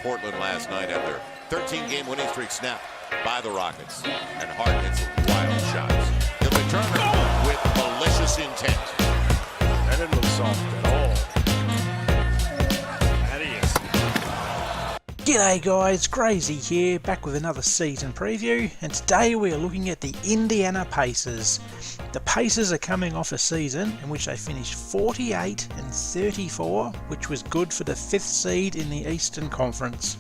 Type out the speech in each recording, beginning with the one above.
Portland last night after 13-game winning streak snapped by the Rockets. And Hart hits wild shots. He'll return with malicious intent. That didn't look soft at all. That is. G'day guys, Crazy here, back with another season preview, and today we are looking at the Indiana Pacers. The Pacers are coming off a season in which they finished 48-34, which was good for the 5th seed in the Eastern Conference.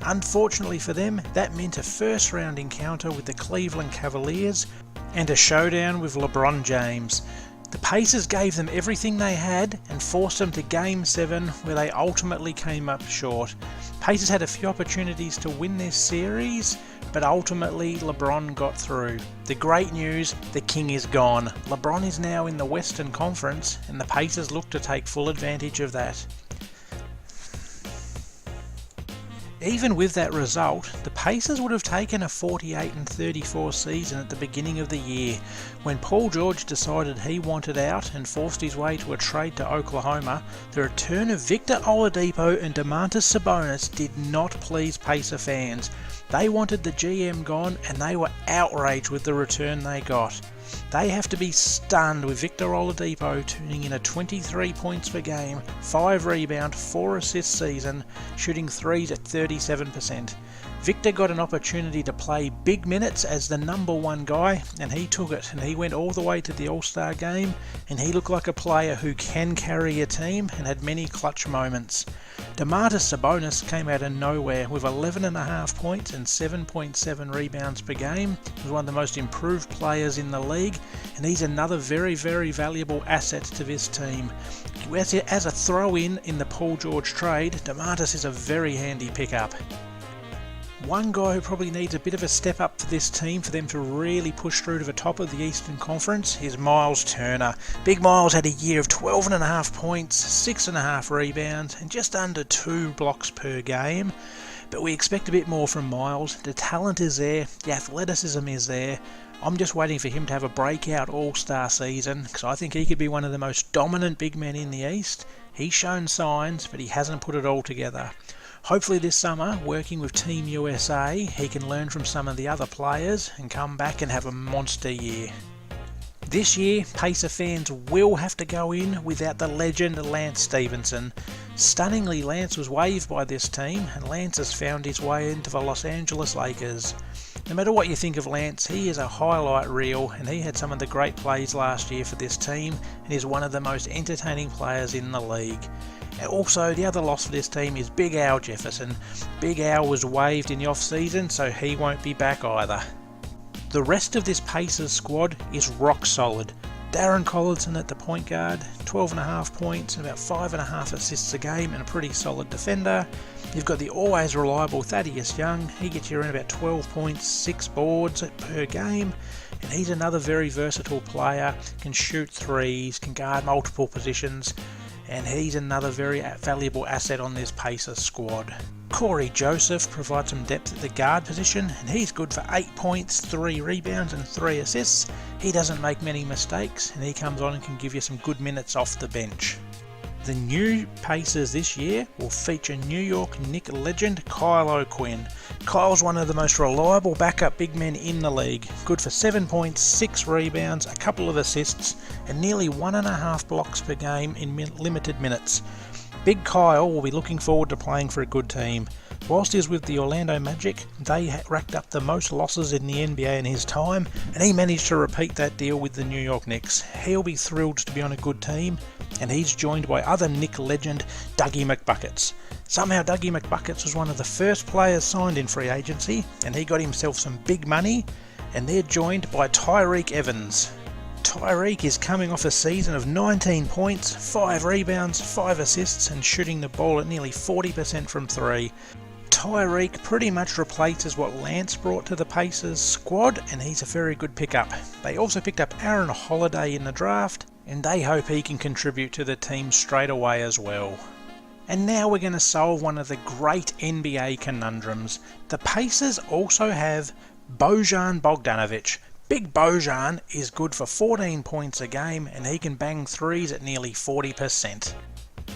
Unfortunately for them, that meant a first round encounter with the Cleveland Cavaliers and a showdown with LeBron James. The Pacers gave them everything they had and forced them to Game 7, where they ultimately came up short. Pacers had a few opportunities to win this series, but ultimately LeBron got through. The great news, the king is gone. LeBron is now in the Western Conference, and the Pacers look to take full advantage of that. Even with that result, the Pacers would have taken a 48-34 season at the beginning of the year, when Paul George decided he wanted out and forced his way to a trade to Oklahoma. The return of Victor Oladipo and Domantas Sabonis did not please Pacer fans. They wanted the GM gone, and they were outraged with the return they got. They have to be stunned with Victor Oladipo turning in a 23 points per game, 5 rebound, 4 assist season, shooting threes at 37%. Victor got an opportunity to play big minutes as the number 1 guy, and he took it, and he went all the way to the All-Star game, and he looked like a player who can carry a team and had many clutch moments. Domantas Sabonis came out of nowhere with 11.5 points and 7.7 rebounds per game. He was one of the most improved players in the league, and he's another very, very valuable asset to this team. As a throw-in in the Paul George trade, Domantas is a very handy pickup. One guy who probably needs a bit of a step up for this team for them to really push through to the top of the Eastern Conference is Miles Turner. Big Miles had a year of 12.5 points, 6.5 rebounds, and just under 2 blocks per game. But we expect a bit more from Miles. The talent is there, the athleticism is there. I'm just waiting for him to have a breakout All-Star season, because I think he could be one of the most dominant big men in the East. He's shown signs, but he hasn't put it all together. Hopefully this summer, working with Team USA, he can learn from some of the other players and come back and have a monster year. This year, Pacer fans will have to go in without the legend Lance Stephenson. Stunningly, Lance was waived by this team, and Lance has found his way into the Los Angeles Lakers. No matter what you think of Lance, he is a highlight reel, and he had some of the great plays last year for this team, and is one of the most entertaining players in the league. Also, the other loss for this team is Big Al Jefferson. Big Al was waived in the off-season, so he won't be back either. The rest of this Pacers squad is rock solid. Darren Collison at the point guard, 12.5 points, about 5.5 assists a game, and a pretty solid defender. You've got the always reliable Thaddeus Young. He gets you around about 12 points, 6 boards per game, and he's another very versatile player, can shoot threes, can guard multiple positions, and he's another very valuable asset on this Pacers squad. Corey Joseph provides some depth at the guard position, and he's good for 8 points, 3 rebounds and 3 assists. He doesn't make many mistakes, and he comes on and can give you some good minutes off the bench. The new Pacers this year will feature New York Knicks legend Kyle O'Quinn. Kyle's one of the most reliable backup big men in the league. Good for 7 points, 6 rebounds, a couple of assists, and nearly 1.5 blocks per game in limited minutes. Big Kyle will be looking forward to playing for a good team. Whilst he was with the Orlando Magic, they racked up the most losses in the NBA in his time, and he managed to repeat that deal with the New York Knicks. He'll be thrilled to be on a good team, and he's joined by other Knick legend Dougie McBuckets. Somehow Dougie McBuckets was one of the first players signed in free agency, and he got himself some big money, and they're joined by Tyreke Evans. Tyreke is coming off a season of 19 points, 5 rebounds, 5 assists, and shooting the ball at nearly 40% from 3. Tyreke pretty much replaces what Lance brought to the Pacers squad, and he's a very good pickup. They also picked up Aaron Holiday in the draft, and they hope he can contribute to the team straight away as well. And now we're going to solve one of the great NBA conundrums. The Pacers also have Bojan Bogdanovic. Big Bojan is good for 14 points a game, and he can bang threes at nearly 40%.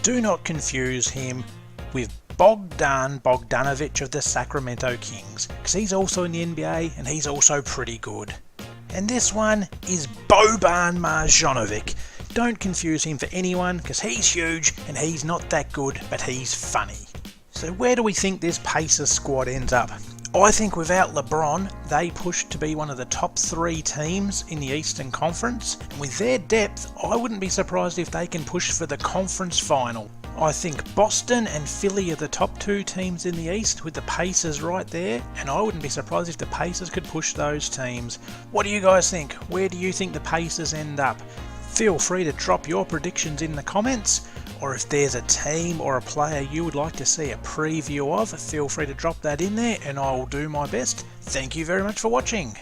Do not confuse him with Bogdan Bogdanovic of the Sacramento Kings, because he's also in the NBA and he's also pretty good. And this one is Boban Marjanovic. Don't confuse him for anyone, because he's huge and he's not that good, but he's funny. So where do we think this Pacers squad ends up? I think without LeBron, they push to be one of the top 3 teams in the Eastern Conference. And with their depth, I wouldn't be surprised if they can push for the conference final. I think Boston and Philly are the top 2 teams in the East, with the Pacers right there, and I wouldn't be surprised if the Pacers could push those teams. What do you guys think? Where do you think the Pacers end up? Feel free to drop your predictions in the comments, or if there's a team or a player you would like to see a preview of, feel free to drop that in there and I will do my best. Thank you very much for watching.